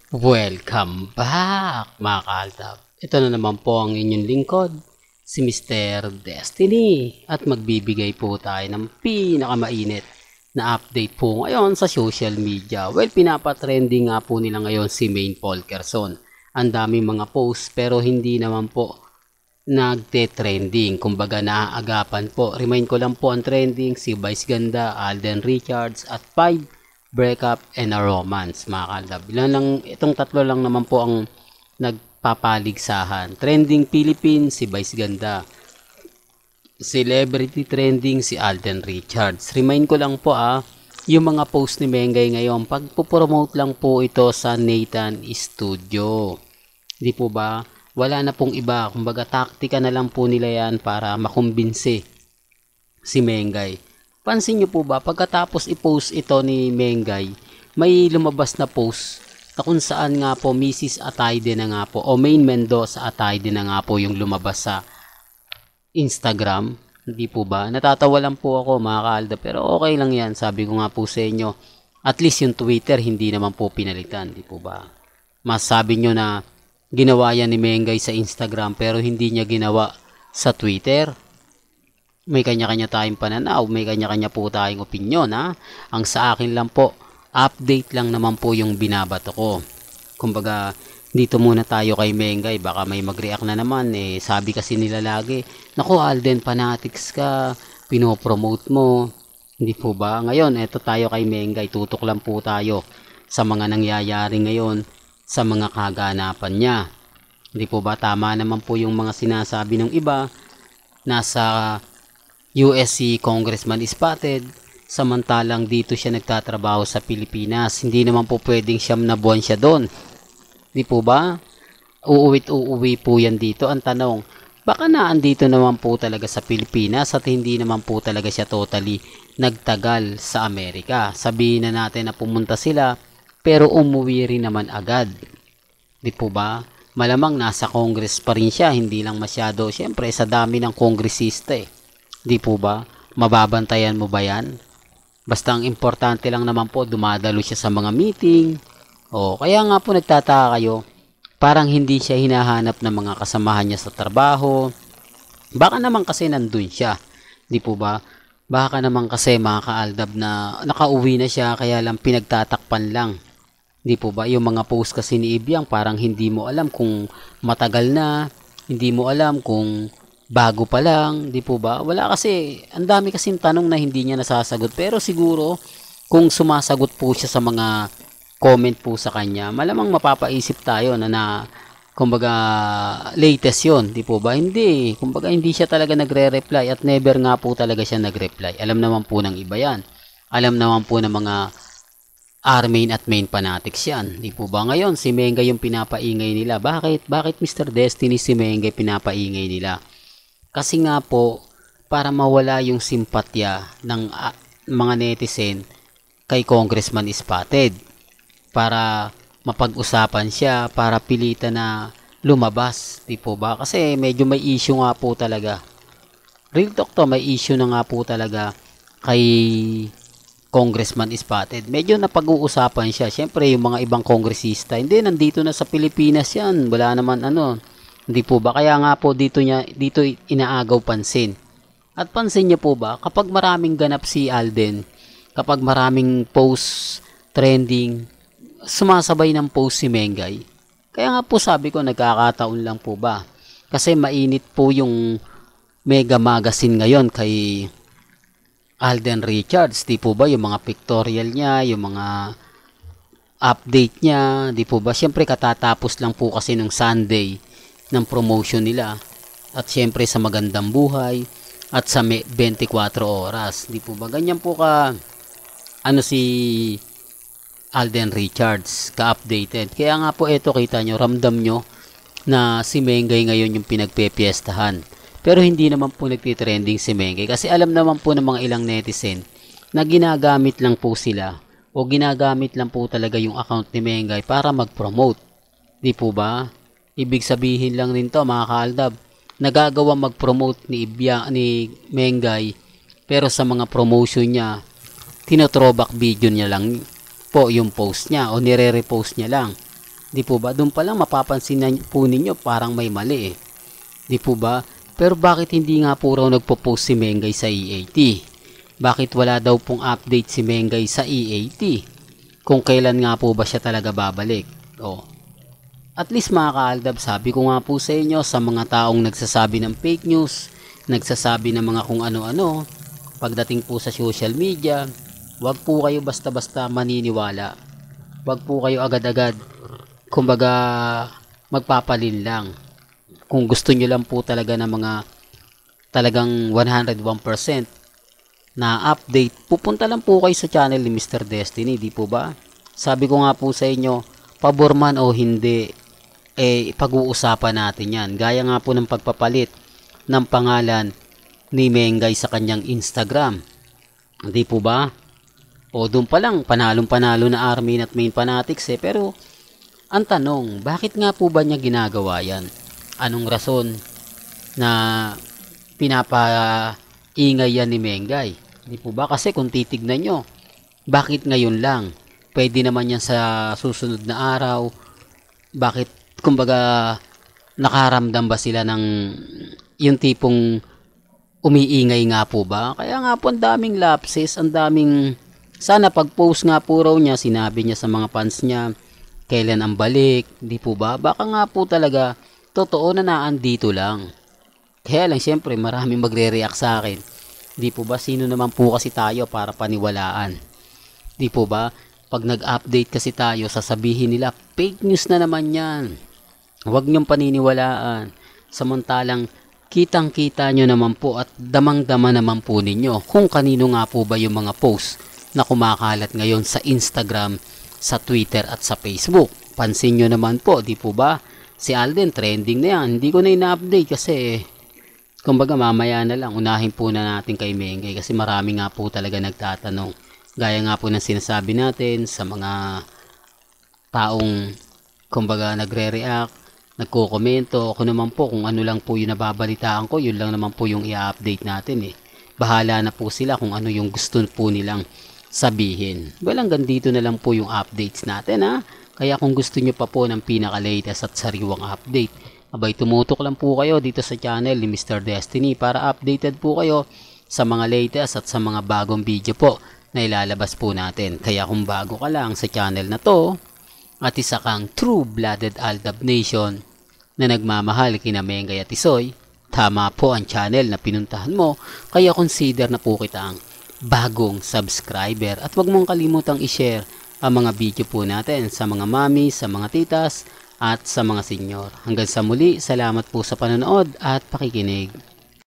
Welcome back mga kaaldab. Ito na naman po ang inyong lingkod, si Mr. Destiny. At magbibigay po tayo ng pinakamainit na update po ngayon sa social media. Well, pinapatrending nga po nila ngayon si Maine Polkerson. Ang daming mga posts pero hindi naman po nagte-trending. Kumbaga naaagapan po. Remind ko lang po ang trending si Vice Ganda, Alden Richards at 5 breakup and a romance mga kalab. Itong tatlo lang naman po ang nagpapaligsahan. Trending Philippines si Vice Ganda. Celebrity trending si Alden Richards. Remind ko lang po yung mga post ni Mengay ngayon, pagpo-promote lang po ito sa Nathan Studio. Di po ba? Wala na pong iba. Kumbaga taktika na lang po nila yan para makumbinsi si Mengay. Pansin nyo po ba, pagkatapos i-post ito ni Mengay, may lumabas na post na kung saan nga po Mrs. Atayde na nga po o Maine Mendoza Atayde na nga po yung lumabas sa Instagram. Hindi po ba? Natatawa lang po ako mga kaalda, pero okay lang yan. Sabi ko nga po sa inyo, at least yung Twitter hindi naman po pinalitan. Hindi po ba? Masabi nyo na ginawa yan ni Mengay sa Instagram pero hindi niya ginawa sa Twitter. May kanya-kanya tayong pananaw, may kanya-kanya po tayong opinyon Ang sa akin lang po, update lang naman po yung binabato ko. Kumbaga, dito muna tayo kay Mengay, baka may mag-react na naman sabi kasi nila lagi, naku Alden, fanatics ka, pinopromote mo. Hindi po ba? Ngayon, eto tayo kay Mengay, tutok lang po tayo sa mga nangyayari ngayon, sa mga kaganapan niya. Hindi po ba? Tama naman po yung mga sinasabi ng iba, nasa USC Congressman spotted, samantalang dito siya nagtatrabaho sa Pilipinas. Hindi naman po pwedeng 9 na buwan siya doon. Di po ba? Uuwi po yan dito. Ang tanong, baka naandito naman po talaga sa Pilipinas at hindi naman po talaga siya totally nagtagal sa Amerika. Sabihin na natin na pumunta sila pero umuwi rin naman agad. Di po ba? Malamang nasa Congress pa rin siya, hindi lang masyado. Siyempre sa dami ng kongresista Di po ba? Mababantayan mo ba yan? Basta ang importante lang naman po, dumadalo siya sa mga meeting. Kaya nga po nagtataka kayo, parang hindi siya hinahanap ng mga kasamahan niya sa trabaho. Baka naman kasi nandun siya. Di po ba? Baka naman kasi mga kaaldab na nakauwi na siya, kaya lang pinagtatakpan lang. Di po ba? Yung mga post kasi ni Ibiang, parang hindi mo alam kung matagal na, hindi mo alam kung bago pa lang, di po ba? Wala kasi, ang dami kasing tanong na hindi niya nasasagot. Pero siguro, kung sumasagot po siya sa mga comment po sa kanya, malamang mapapaisip tayo na kumbaga, latest yon, di po ba? Hindi. Kumbaga, hindi siya talaga nagre-reply at never nga po talaga siya nag-reply. Alam naman po ng iba yan. Alam naman po ng mga Maine at Maine fanatics yan. Di po ba? Ngayon, si Mengay yung pinapaingay nila. Bakit? Bakit Mr. Destiny si Mengay pinapaingay nila? Kasi nga po, para mawala yung simpatya ng mga netizen kay Congressman Spotted. Para mapag-usapan siya, para pilitan na lumabas. Di po ba? Kasi medyo may issue nga po talaga. Real talk to, may issue na nga po talaga kay Congressman Spotted. Medyo napag-uusapan siya. Siyempre, yung mga ibang kongresista, hindi, nandito na sa Pilipinas yan. Wala naman Hindi po ba? Kaya nga po dito inaagaw pansin. At pansin niyo po ba, kapag maraming ganap si Alden, kapag maraming post trending, sumasabay ng post si Mengay. Kaya nga po sabi ko, nagkakataon lang po ba? Kasi mainit po yung Mega Magazine ngayon kay Alden Richards. Di po ba? Yung mga pictorial niya, yung mga update niya, di po ba? Siyempre katatapos lang po kasi nung Sunday ng promotion nila at syempre sa Magandang Buhay at sa 24 oras, di po ba? Ganyan po si Alden Richards ka-updated. Kaya nga po ito, kita nyo, ramdam nyo na si Mengay ngayon yung pinagpepiestahan, pero hindi naman po nagtitrending si Mengay kasi alam naman po ng mga ilang netizen na ginagamit lang po sila o ginagamit lang po talaga yung account ni Mengay para mag-promote. Di po ba? Ibig sabihin lang rin to mga kaaldab, nagagawa mag-promote ni Mengay pero sa mga promotion niya, tinotrowback video niya lang po yung post niya o nire-repost niya lang. Di po ba? Doon pa lang mapapansin na po ninyo parang may mali eh. Di po ba? Pero bakit hindi nga po raw nagpo-post si Mengay sa EAT? Bakit wala daw pong update si Mengay sa EAT? Kung kailan nga po ba siya talaga babalik? Oh. At least mga kaaldab, sabi ko nga po sa inyo, sa mga taong nagsasabi ng fake news, nagsasabi ng mga kung ano-ano, pagdating po sa social media, wag po kayo basta-basta maniniwala. Wag po kayo agad-agad, kumbaga, magpapalin lang. Kung gusto nyo lang po talaga ng mga talagang 101% na update, pupunta lang po kayo sa channel ni Mr. Destiny, di po ba? Sabi ko nga po sa inyo, pabor man o hindi, pag-uusapan natin yan. Gaya nga po ng pagpapalit ng pangalan ni Mengay sa kanyang Instagram. Hindi po ba? O doon pa lang, panalong-panalo na Armin at Main Fanatics eh. Pero, ang tanong, bakit nga po ba niya ginagawa yan? Anong rason na pinapaingay yan ni Mengay? Hindi po ba? Kasi kung titignan nyo, bakit ngayon lang? Pwede naman yan sa susunod na araw. Bakit kumbaga nakaramdam ba sila ng yung tipong umiingay nga po ba? Kaya nga po ang daming lapses, ang daming sana pag-post nga po raw niya, sinabi niya sa mga fans niya kailan ang balik, di po ba? Baka nga po talaga totoo na naandito lang. Kaya lang syempre maraming magre-react sa akin. Di po ba? Sino naman po kasi tayo para paniwalaan? Di po ba? Pag nag-update kasi tayo, sasabihin nila fake news na naman yan. Huwag niyong paniniwalaan. Samantalang kitang-kita nyo naman po at damang-dama naman po ninyo kung kanino nga po ba yung mga post na kumakalat ngayon sa Instagram, sa Twitter at sa Facebook. Pansin nyo naman po, di po ba? Si Alden, trending na yan. Hindi ko na ina-update kasi kumbaga mamaya na lang. Unahin po na natin kay Mengay kasi marami nga po talaga nagtatanong. Gaya nga po ng sinasabi natin sa mga taong kumbaga nagre-react, nagko-komento. Ako naman po kung ano lang po yung nababalitaan ko, yun lang naman po yung i-update natin eh. Bahala na po sila kung ano yung gusto po nilang sabihin. Well, hanggang dito na lang po yung updates natin ha. Kaya kung gusto nyo pa po ng pinaka-latest at sariwang update, abay tumutok lang po kayo dito sa channel ni Mr. Destiny para updated po kayo sa mga latest at sa mga bagong video po na ilalabas po natin. Kaya kung bago ka lang sa channel na to at isa kang true-blooded Aldab Nation na nagmamahal kina Mengay at Isoy, tama po ang channel na pinuntahan mo, kaya consider na po kita ang bagong subscriber at huwag mong kalimutang i-share ang mga video po natin sa mga mami, sa mga titas at sa mga senyor. Hanggang sa muli, salamat po sa panonood at pakikinig.